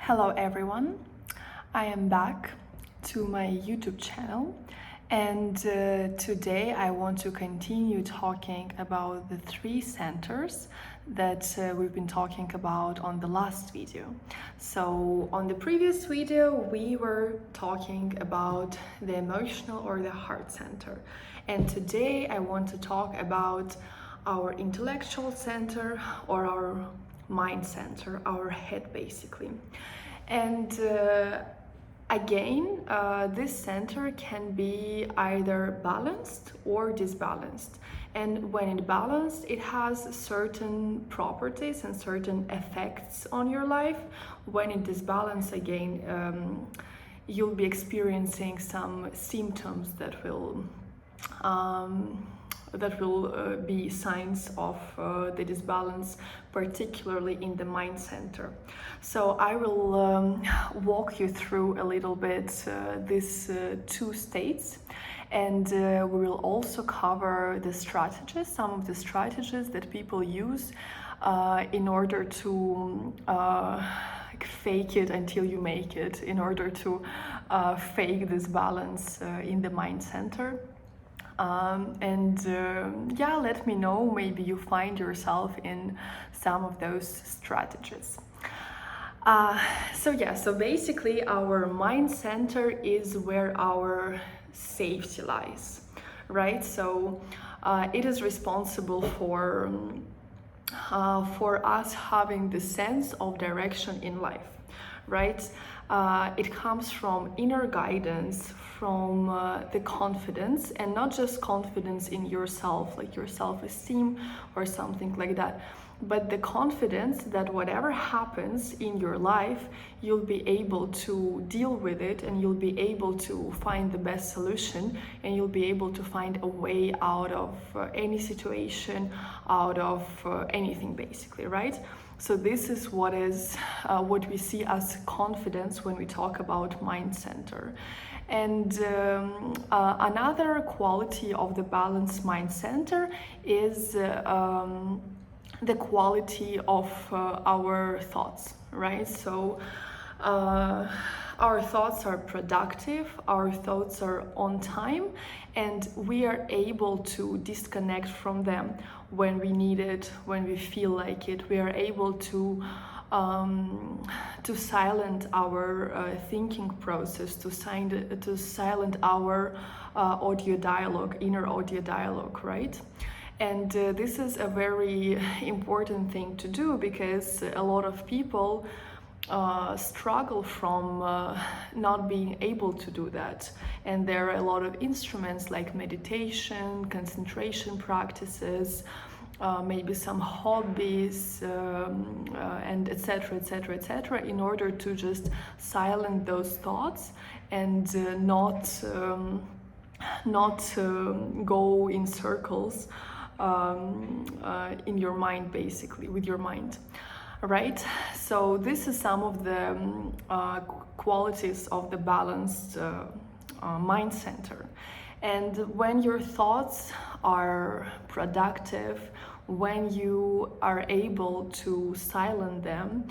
Hello everyone, I am back to my YouTube channel and today I want to continue talking about the three centers that we've been talking about on the last video. So on the previous video we were talking about the emotional or the heart center, and today I want to talk about our intellectual center or our mind center, our head basically. And again, this center can be either balanced or disbalanced. And when it's balanced, it has certain properties and certain effects on your life. When it disbalanced, again, you'll be experiencing some symptoms that will be signs of the disbalance, particularly in the mind center. So I will walk you through a little bit these two states, and we will also cover the strategies, some of the strategies that people use in order to fake it until you make it, in order to fake this balance in the mind center. Yeah, let me know, maybe you find yourself in some of those strategies. So basically our mind center is where our safety lies, right? So it is responsible for us having the sense of direction in life, right? It comes from inner guidance, from the confidence, and not just confidence in yourself, like your self-esteem or something like that, but the confidence that whatever happens in your life, you'll be able to deal with it, and you'll be able to find the best solution, and you'll be able to find a way out of any situation, out of anything basically, right? So this is what we see as confidence when we talk about mind center. And another quality of the balanced mind center is the quality of our thoughts, right? So our thoughts are productive, our thoughts are on time, and we are able to disconnect from them when we need it, when we feel like it. We are able to silence our thinking process, to silence our audio dialogue, inner audio dialogue, right? And this is a very important thing to do, because a lot of people struggle from not being able to do that. And there are a lot of instruments like meditation, concentration practices, maybe some hobbies, and etc., etc., etc., in order to just silence those thoughts and not go in circles in your mind, basically, with your mind. Right? So this is some of the qualities of the balanced mind center. And when your thoughts are productive, when you are able to silence them,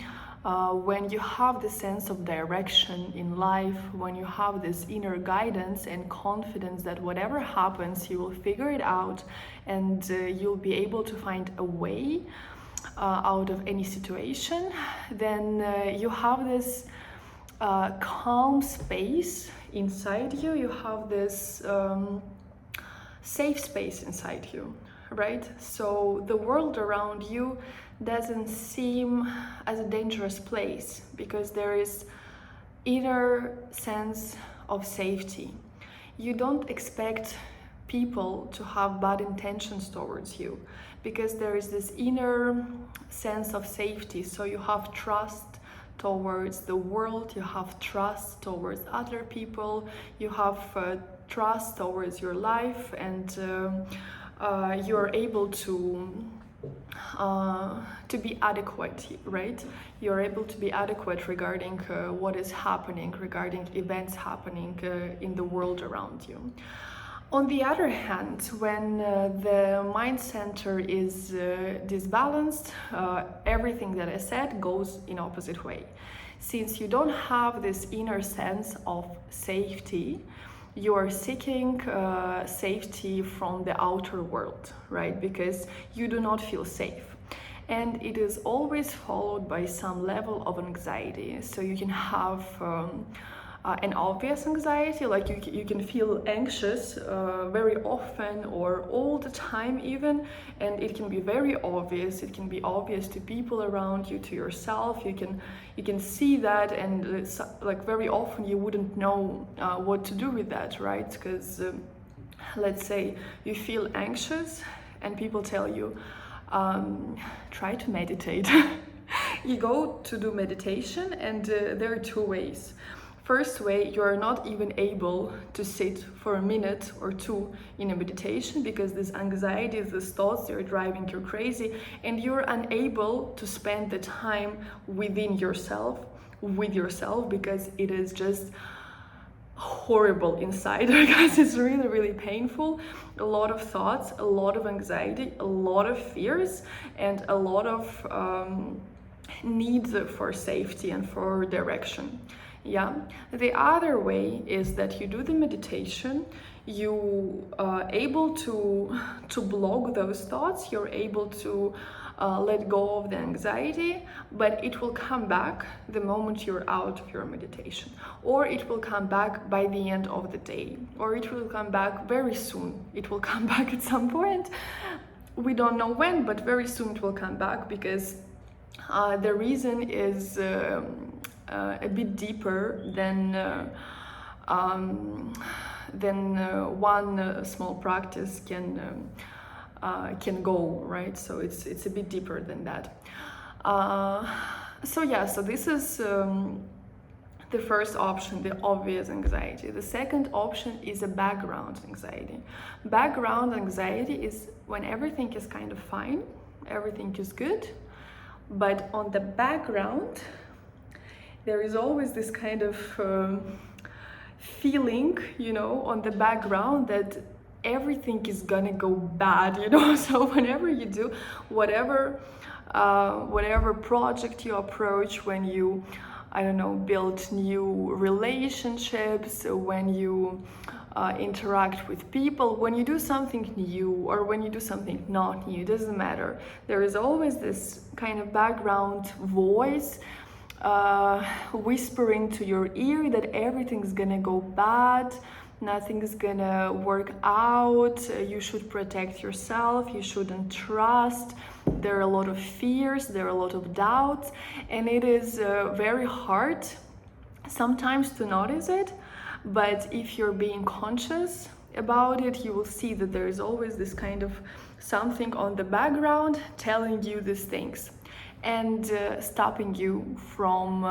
when you have the sense of direction in life, when you have this inner guidance and confidence that whatever happens, you will figure it out, and you'll be able to find a way out of any situation, then you have this calm space inside you, you have this safe space inside you, right? So the world around you doesn't seem as a dangerous place, because there is inner sense of safety. You don't expect people to have bad intentions towards you, because there is this inner sense of safety. So you have trust towards the world, you have trust towards other people, you have trust towards your life, and you are able to be adequate, right? You're able to be adequate regarding what is happening, regarding events happening in the world around you. On the other hand, when the mind center is disbalanced, everything that I said goes in opposite way. Since you don't have this inner sense of safety, you are seeking safety from the outer world, right? Because you do not feel safe. And it is always followed by some level of anxiety. So you can have an obvious anxiety, like you can feel anxious very often or all the time even, and it can be very obvious. It can be obvious to people around you, to yourself. You can see that, and it's, like, very often you wouldn't know what to do with that, right? Because let's say you feel anxious and people tell you, try to meditate. You go to do meditation, and there are two ways. First way, you are not even able to sit for a minute or two in a meditation because this anxiety, these thoughts, they're driving you crazy, and you're unable to spend the time within yourself, with yourself, because it is just horrible inside, because it's really, really painful. A lot of thoughts, a lot of anxiety, a lot of fears, and a lot of needs for safety and for direction. Yeah. The other way is that you do the meditation, you are able to block those thoughts, you're able to let go of the anxiety, but it will come back the moment you're out of your meditation, or it will come back by the end of the day, or it will come back very soon. It will come back at some point. We don't know when, but very soon it will come back, because the reason is a bit deeper than one small practice can go, right? So it's a bit deeper than that. So this is the first option, the obvious anxiety. The second option is a background anxiety. Background anxiety is when everything is kind of fine, everything is good, but on the background there is always this kind of feeling, on the background that everything is gonna go bad, So whenever you do whatever project you approach, when you, build new relationships, when you interact with people, when you do something new or when you do something not new, it doesn't matter. There is always this kind of background voice whispering to your ear that everything's gonna go bad, nothing's gonna work out, you should protect yourself, you shouldn't trust, there are a lot of fears, there are a lot of doubts, and it is very hard sometimes to notice it, but if you're being conscious about it, you will see that there is always this kind of something on the background telling you these things and stopping you from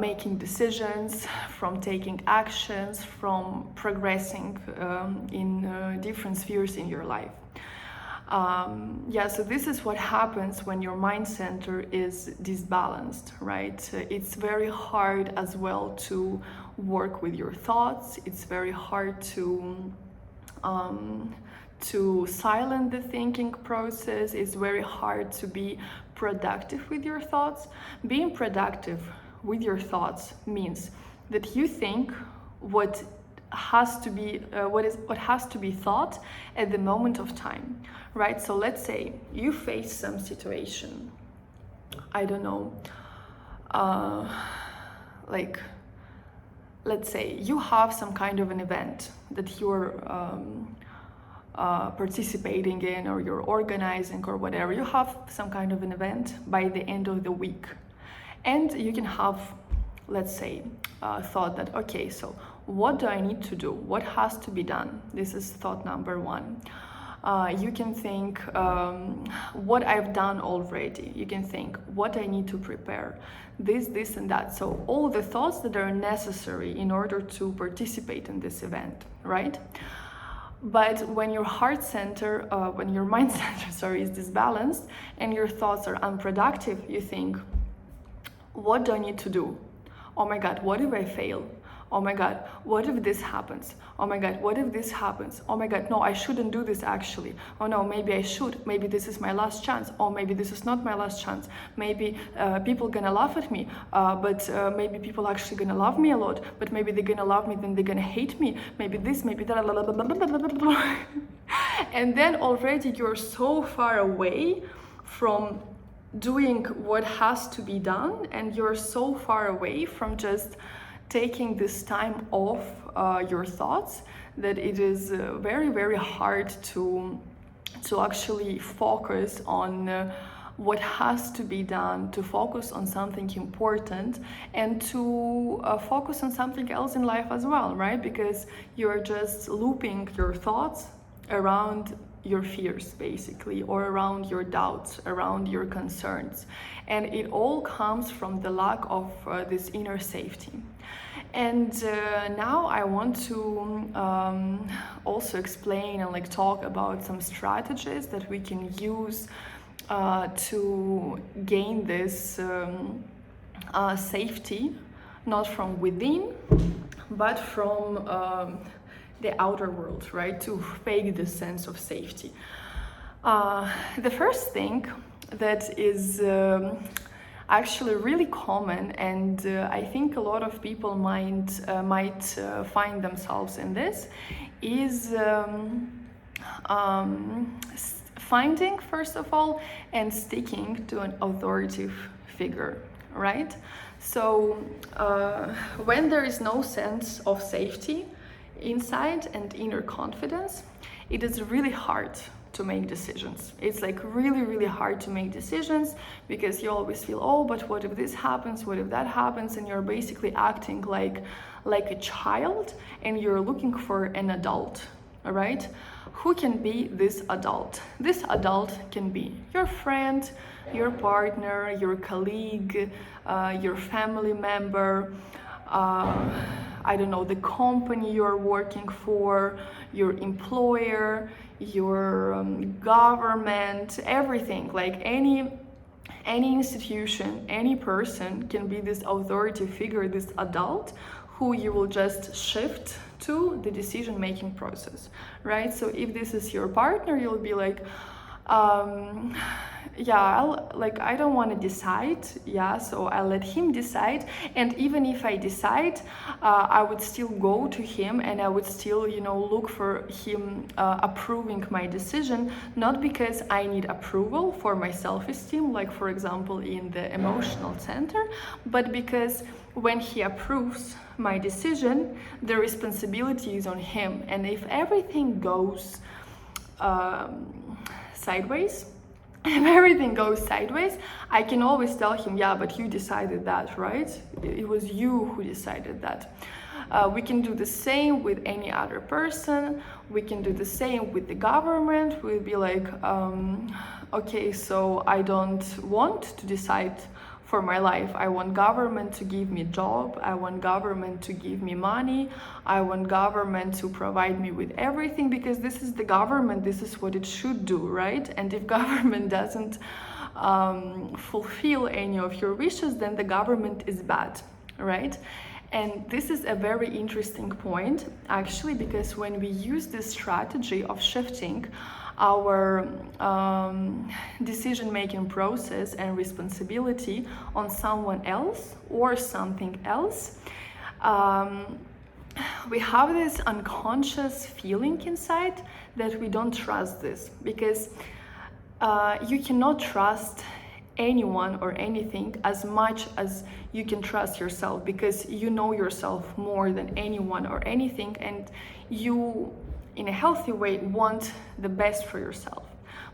making decisions, from taking actions, from progressing in different spheres in your life. So this is what happens when your mind center is disbalanced, right? It's very hard as well to work with your thoughts. It's very hard to silence the thinking process. It's very hard to be productive with your thoughts. Being productive with your thoughts means that you think what has to be thought at the moment of time, right? So let's say you face some situation, I don't know, like let's say you have some kind of an event that you're participating in, or you're organizing, or whatever. You have some kind of an event by the end of the week, and you can have, let's say, thought that, okay, so what do I need to do? What has to be done? This is thought number one. You can think what I've done already. You can think what I need to prepare, this and that. So all the thoughts that are necessary in order to participate in this event, right? But when your heart center, when your mind center, is disbalanced and your thoughts are unproductive, you think, what do I need to do? Oh my God, what if I fail? Oh my God, what if this happens? Oh my God, what if this happens? Oh my God, no, I shouldn't do this actually. Oh no, maybe I should. Maybe this is my last chance. Oh, maybe this is not my last chance. Maybe people gonna laugh at me, but maybe people actually gonna love me a lot. But maybe they're gonna love me, then they're gonna hate me. Maybe this, maybe that. And then already you're so far away from doing what has to be done, and you're so far away from just taking this time off your thoughts that it is very, very hard to actually focus on what has to be done, to focus on something important, and to focus on something else in life as well, right? Because you're just looping your thoughts around your fears, basically, or around your doubts, around your concerns. And it all comes from the lack of this inner safety. And now I want to also explain and like talk about some strategies that we can use to gain this safety, not from within, but from the outer world, right? To fake this sense of safety. The first thing that is actually really common, and I think a lot of people might find themselves in this, is finding, first of all, and sticking to an authoritative figure, right? So when there is no sense of safety inside and inner confidence, it is really hard to make decisions. It's like really, really hard to make decisions because you always feel, oh, but what if this happens? What if that happens? And you're basically acting like a child, and you're looking for an adult, all right? Who can be this adult? This adult can be your friend, your partner, your colleague, your family member, I don't know, the company you're working for, your employer, your government, everything. Like any institution, any person can be this authority figure, this adult who you will just shift to the decision-making process, right? So if this is your partner, you'll be like, yeah, I don't want to decide, yeah, so I'll let him decide. And even if I decide, I would still go to him, and I would still, look for him approving my decision, not because I need approval for my self-esteem, like for example in the emotional center, but because when he approves my decision, the responsibility is on him. And if everything goes sideways, if everything goes sideways, I can always tell him, yeah, but you decided that, right? It was you who decided that. We can do the same with any other person. We can do the same with the government. We'll be like, okay, so I don't want to decide for my life. I want government to give me a job. I want government to give me money. I want government to provide me with everything, because this is the government. This is what it should do, right? And if government doesn't fulfill any of your wishes, then the government is bad, right? And this is a very interesting point, actually, because when we use this strategy of shifting our decision-making process and responsibility on someone else or something else, we have this unconscious feeling inside that we don't trust this, because you cannot trust anyone or anything as much as you can trust yourself, because you know yourself more than anyone or anything, and you, in a healthy way, want the best for yourself.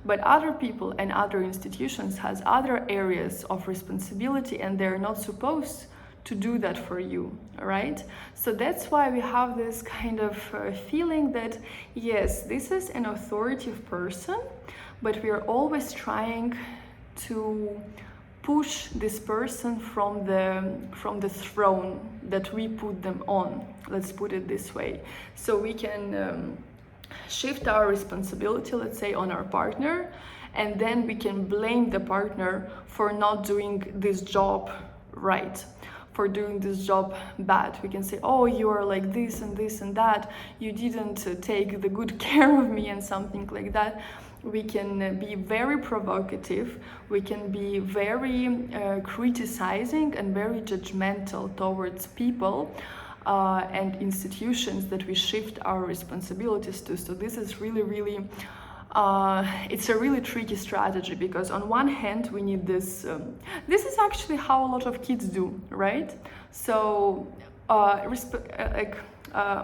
But other people and other institutions has other areas of responsibility, and they're not supposed to do that for you, right? So that's why we have this kind of feeling that, yes, this is an authoritative person, but we are always trying to push this person from the throne that we put them on. Let's put it this way. So we can shift our responsibility, let's say, on our partner, and then we can blame the partner for not doing this job right, for doing this job bad. We can say, oh, you are like this and this and that, you didn't take the good care of me, and something like that. We can be very provocative, we can be very criticizing and very judgmental towards people and institutions that we shift our responsibilities to. So this is really it's a really tricky strategy, because on one hand we need this this is actually how a lot of kids do, right? So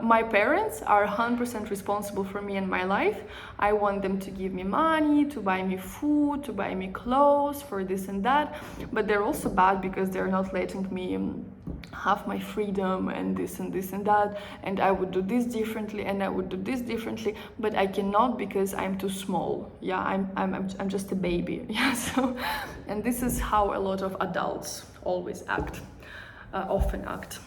my parents are 100% responsible for me and my life. I want them to give me money, to buy me food, to buy me clothes, for this and that. But they're also bad because they're not letting me have my freedom and this and this and that. And I would do this differently, and I would do this differently, but I cannot because I'm too small. Yeah, I'm just a baby. Yeah. So, and this is how a lot of adults always act, often act.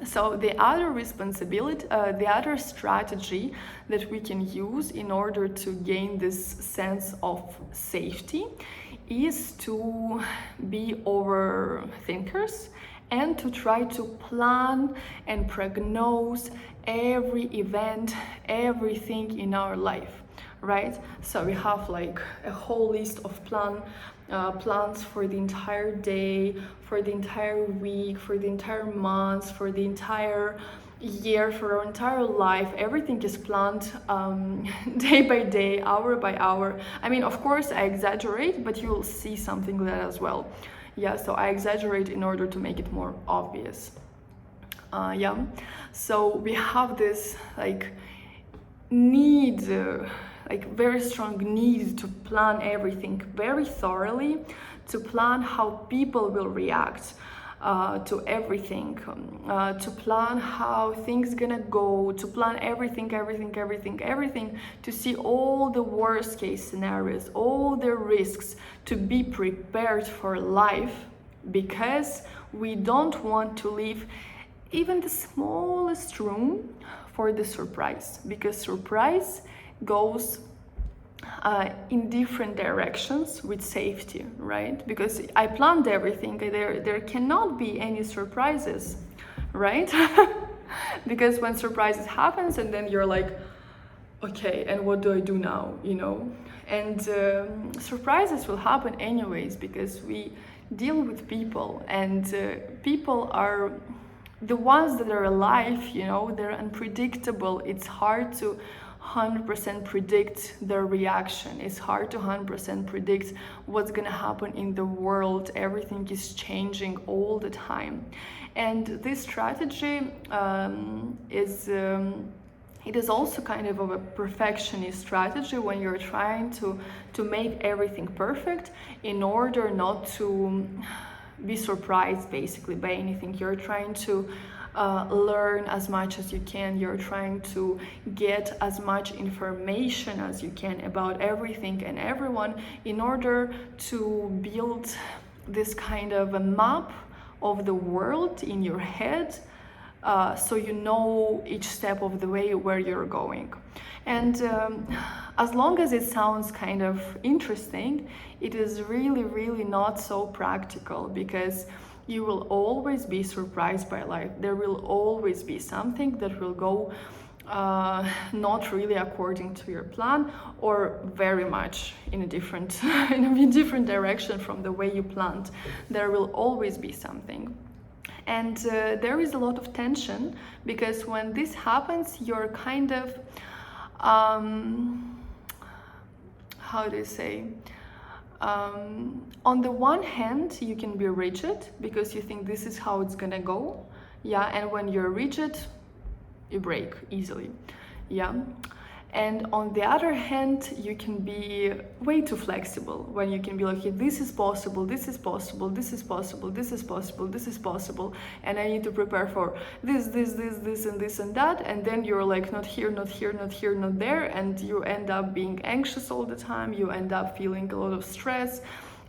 So the other responsibility, the other strategy that we can use in order to gain this sense of safety is to be overthinkers and to try to plan and prognose every event, everything in our life, right? So we have like a whole list of plans for the entire day, for the entire week, for the entire month, for the entire year, for our entire life. Everything is planned day by day, hour by hour. I mean, of course I exaggerate, but you will see something like that as well. Yeah, so I exaggerate in order to make it more obvious. So we have this like need, like very strong need to plan everything very thoroughly, to plan how people will react to everything, to plan how things gonna go, to plan everything, to see all the worst case scenarios, all the risks, to be prepared for life, because we don't want to leave even the smallest room for the surprise, because surprise goes in different directions with safety, right? Because I planned everything, there cannot be any surprises, right? Because when surprises happens, and then you're like, okay, and what do I do now, you know? And surprises will happen anyways, because we deal with people, and people are the ones that are alive, you know, they're unpredictable. It's hard to 100% predict their reaction. It's hard to 100% predict what's gonna happen in the world. Everything is changing all the time. And this strategy it is also kind of a perfectionist strategy, when you're trying to make everything perfect in order not to be surprised basically by anything. You're trying to learn as much as you can. You're trying to get as much information as you can about everything and everyone in order to build this kind of a map of the world in your head, so you know each step of the way where you're going. And as long as it sounds kind of interesting, it is really not so practical, because you will always be surprised by life. There will always be something that will go not really according to your plan, or very much in a different direction from the way you planned. There will always be something. And there is a lot of tension, because when this happens, you're kind of how do you say, on the one hand you can be rigid because you think this is how it's gonna go, yeah, and when you're rigid you break easily, yeah. And on the other hand, you can be way too flexible, when you can be like, hey, this is possible, this is possible, this is possible, this is possible, this is possible, and I need to prepare for this, and this and that, and then you're like not here, not here, not here, not there, and you end up being anxious all the time, you end up feeling a lot of stress,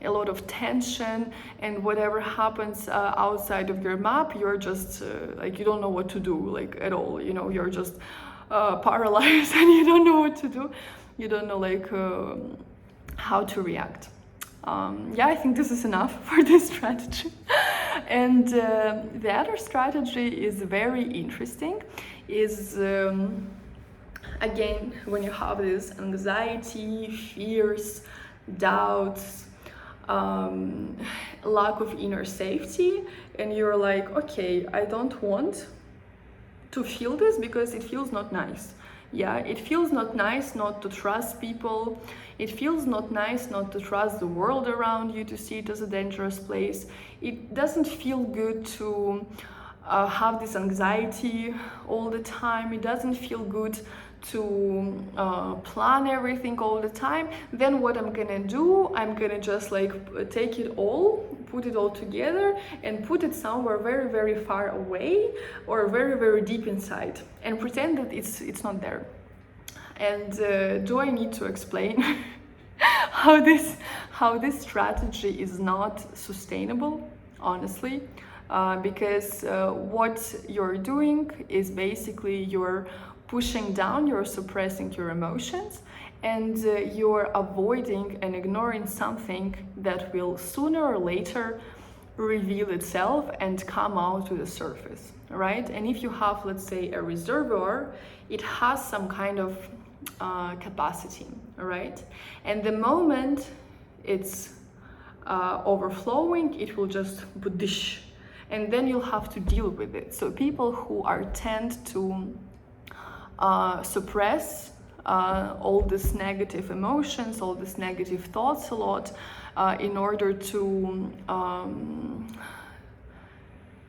a lot of tension, and whatever happens outside of your map, you're just like, you don't know what to do, like at all, you know, you're just paralyzed and you don't know what to do, you don't know like how to react. Yeah, I think this is enough for this strategy. And the other strategy is very interesting, is again, when you have this anxiety, fears, doubts, lack of inner safety, and you're like, okay, I don't want to feel this because it feels not nice. Yeah, it feels not nice not to trust people. It feels not nice not to trust the world around you, to see it as a dangerous place. It doesn't feel good to have this anxiety all the time. It doesn't feel good to plan everything all the time. Then what I'm gonna do, I'm gonna just like take it all, put it all together and put it somewhere very, very far away or very, very deep inside and pretend that it's not there. And do I need to explain how this strategy is not sustainable? Honestly, because what you're doing is basically you're pushing down, you're suppressing your emotions, and you're avoiding and ignoring something that will sooner or later reveal itself and come out to the surface, right? And if you have, let's say, a reservoir, it has some kind of capacity, right? And the moment it's overflowing, it will just budish, and then you'll have to deal with it. So people who are tend to suppress all these negative emotions, all these negative thoughts a lot, in order to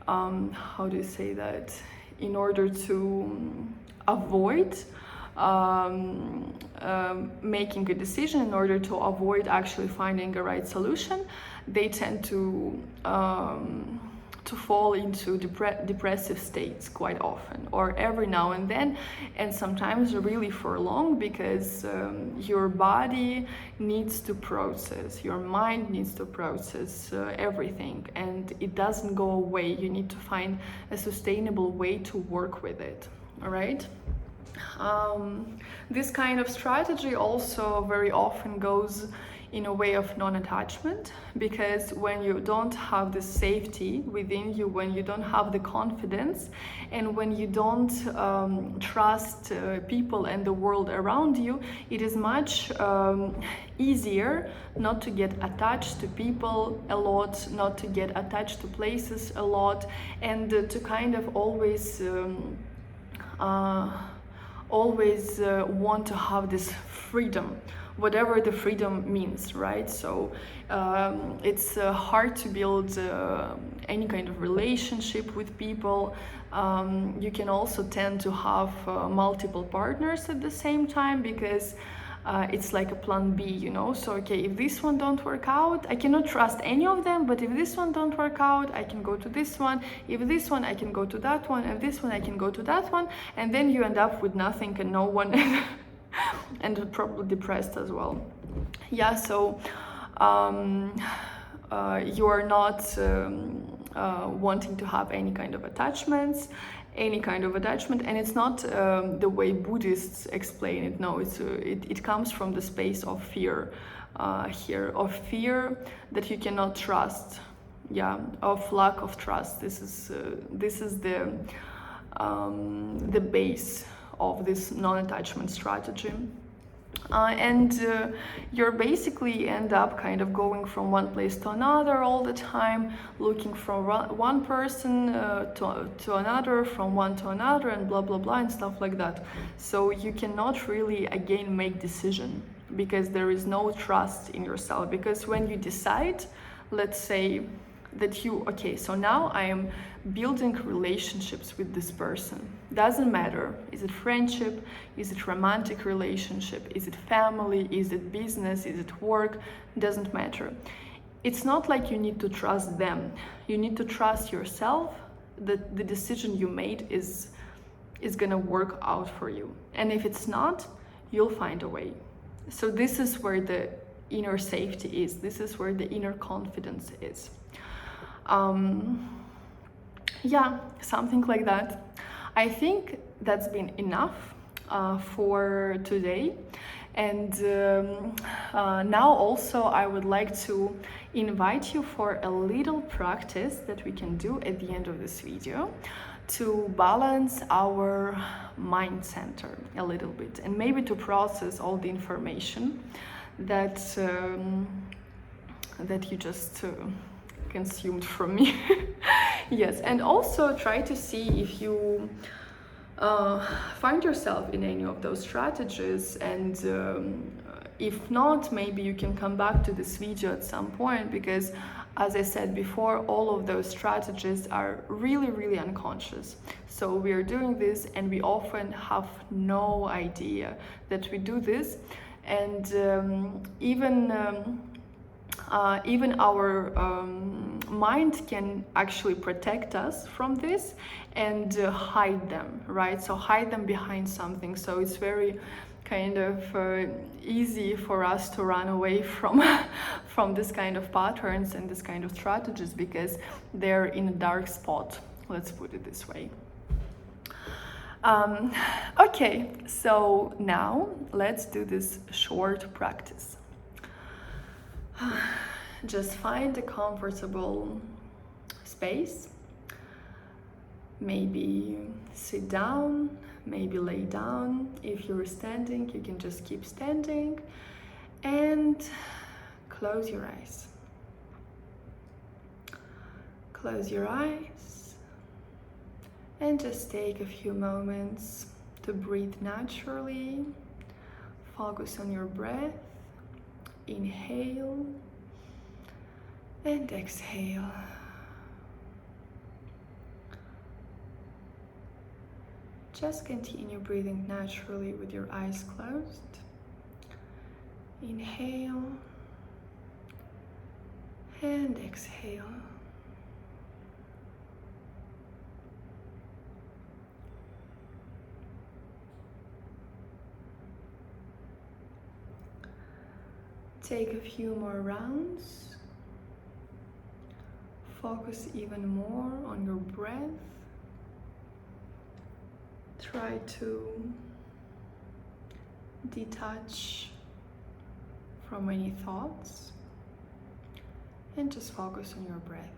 how do you say that? In order to avoid making a decision, in order to avoid actually finding a right solution, they tend to fall into depressive states quite often, or every now and then, and sometimes really for long, because your body needs to process, your mind needs to process everything, and it doesn't go away. You need to find a sustainable way to work with it, all right? This kind of strategy also very often goes in a way of non-attachment, because when you don't have the safety within you, when you don't have the confidence, and when you don't trust people and the world around you, it is much easier not to get attached to people a lot, not to get attached to places a lot, and to kind of always want to have this freedom, whatever the freedom means, right? So it's hard to build any kind of relationship with people. You can also tend to have multiple partners at the same time, because it's like a plan B, you know? So, okay, if this one don't work out, I cannot trust any of them, but if this one don't work out, I can go to this one. If this one, I can go to that one. If this one, I can go to that one. And then you end up with nothing and no one, and probably depressed as well. Yeah, so you are not wanting to have any kind of attachments, and it's not the way Buddhists explain it. No, it comes from the space of fear here, of fear that you cannot trust, yeah, of lack of trust. This is the base of this non-attachment strategy. And you're basically end up kind of going from one place to another all the time, looking from one person to another, from one to another, and blah blah blah and stuff like that. So you cannot really again make decision, because there is no trust in yourself. Because when you decide, let's say that okay, so now I am building relationships with this person. Doesn't matter, is it friendship, is it romantic relationship, is it family, is it business, is it work, doesn't matter. It's not like you need to trust them. You need to trust yourself that the decision you made is gonna work out for you. And if it's not, you'll find a way. So this is where the inner safety is. This is where the inner confidence is. Yeah, something like that. I think that's been enough for today. And now also I would like to invite you for a little practice that we can do at the end of this video to balance our mind center a little bit, and maybe to process all the information that that you just consumed from me. Yes, and also try to see if you find yourself in any of those strategies, and if not, maybe you can come back to this video at some point, because as I said before, all of those strategies are really, really unconscious. So we are doing this and we often have no idea that we do this. And even our mind can actually protect us from this and hide them, right? So hide them behind something. So it's very kind of easy for us to run away from from this kind of patterns and this kind of strategies, because they're in a dark spot, let's put it this way. Okay, so now let's do this short practice. Just find a comfortable space. Maybe sit down, maybe lay down. If you're standing, you can just keep standing, and close your eyes. Close your eyes and just take a few moments to breathe naturally. Focus on your breath. Inhale and exhale. Just continue breathing naturally with your eyes closed. Inhale and exhale. Take a few more rounds. Focus even more on your breath. Try to detach from any thoughts and just focus on your breath.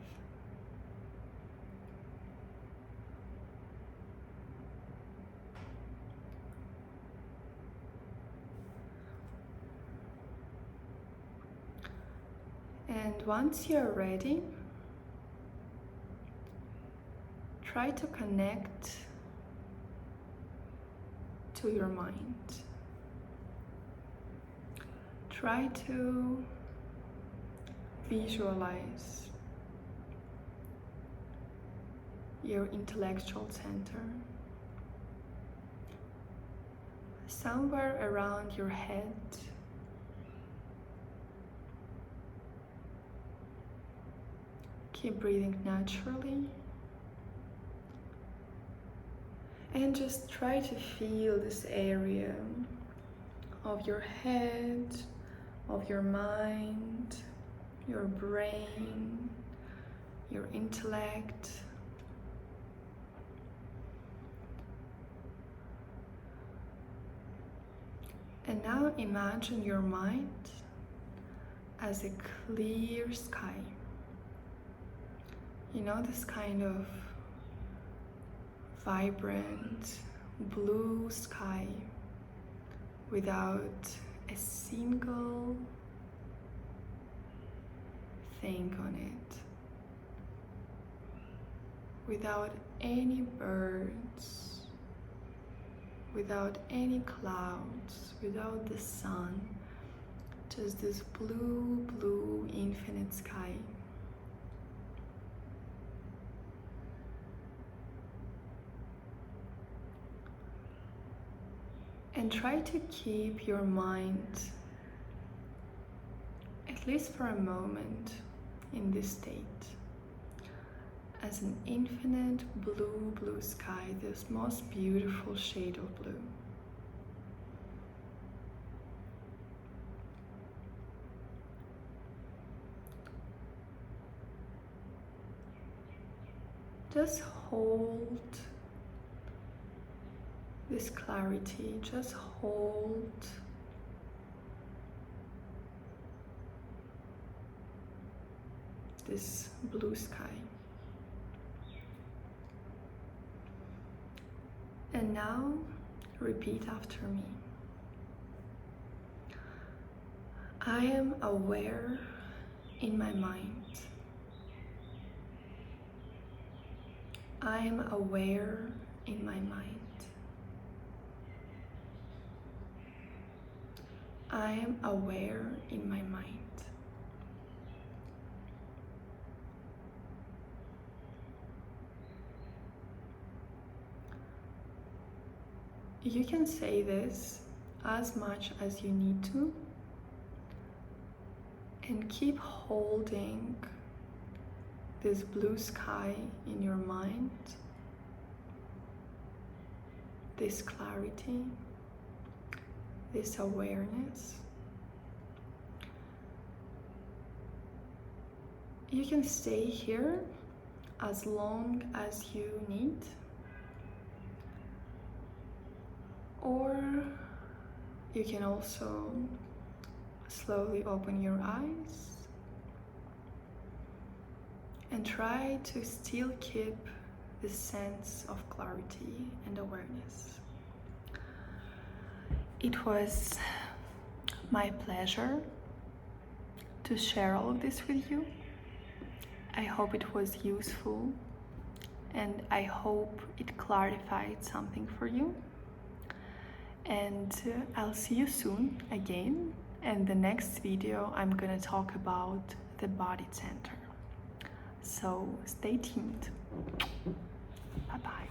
And once you're ready, try to connect to your mind. Try to visualize your intellectual center, somewhere around your head. Keep breathing naturally. And just try to feel this area of your head, of your mind, your brain, your intellect. And now imagine your mind as a clear sky. You know, this kind of vibrant blue sky without a single thing on it, without any birds, without any clouds, without the sun, just this blue, blue, infinite sky. And try to keep your mind, at least for a moment, in this state, as an infinite blue, blue sky, this most beautiful shade of blue. Just hold this clarity, just hold this blue sky. And now repeat after me. I am aware in my mind. I am aware in my mind. I am aware in my mind. You can say this as much as you need to, and keep holding this blue sky in your mind, this clarity, this awareness. You can stay here as long as you need, or you can also slowly open your eyes and try to still keep this sense of clarity and awareness. It was my pleasure to share all of this with you. I hope it was useful, and I hope it clarified something for you. And I'll see you soon again. And the next video, I'm gonna talk about the body center. So stay tuned. Bye-bye.